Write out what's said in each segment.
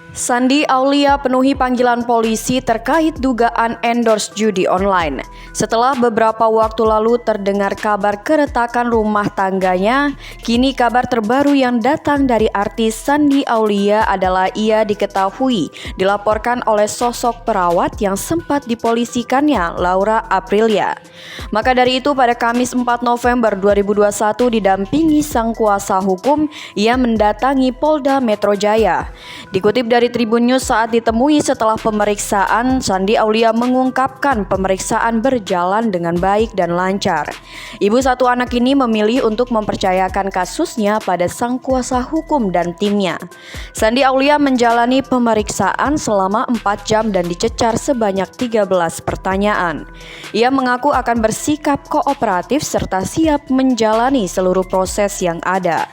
Sandi Aulia penuhi panggilan polisi terkait dugaan endorse judi online. Setelah beberapa waktu lalu terdengar kabar keretakan rumah tangganya, kini kabar terbaru yang datang dari artis Sandi Aulia adalah ia diketahui dilaporkan oleh sosok perawat yang sempat dipolisikannya, Laura Aprilia. Maka dari itu pada Kamis 4 November 2021 didampingi sang kuasa hukum, ia mendatangi Polda Metro Jaya. Dikutip dari Tribun News, saat ditemui setelah pemeriksaan, Sandi Aulia mengungkapkan pemeriksaan berjalan dengan baik dan lancar. Ibu satu anak ini memilih untuk mempercayakan kasusnya pada sang kuasa hukum dan timnya. Sandi Aulia menjalani pemeriksaan selama 4 jam dan dicecar sebanyak 13 pertanyaan. Ia mengaku akan bersikap kooperatif serta siap menjalani seluruh proses yang ada.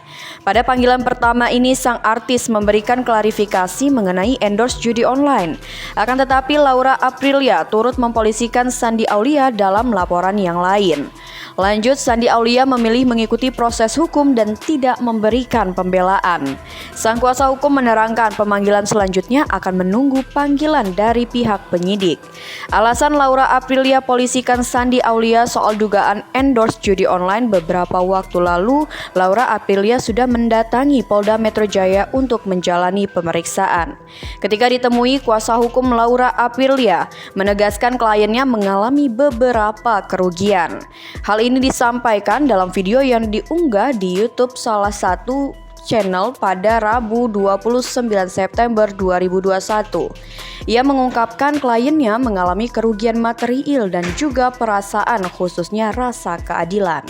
Pada panggilan pertama ini, sang artis memberikan klarifikasi mengenai endorse judi online. Akan tetapi Laura Aprilia turut mempolisikan Sandi Aulia dalam laporan yang lain. Lanjut, Sandi Aulia memilih mengikuti proses hukum dan tidak memberikan pembelaan. Sang kuasa hukum menerangkan pemanggilan selanjutnya akan menunggu panggilan dari pihak penyidik. Alasan Laura Aprilia polisikan Sandi Aulia soal dugaan endorse judi online, beberapa waktu lalu Laura Aprilia sudah mendatangi Polda Metro Jaya untuk menjalani pemeriksaan. Ketika ditemui, kuasa hukum Laura Aprilia menegaskan kliennya mengalami beberapa kerugian. Hal ini disampaikan dalam video yang diunggah di YouTube salah satu channel pada Rabu 29 September 2021. Ia mengungkapkan kliennya mengalami kerugian material dan juga perasaan, khususnya rasa keadilan.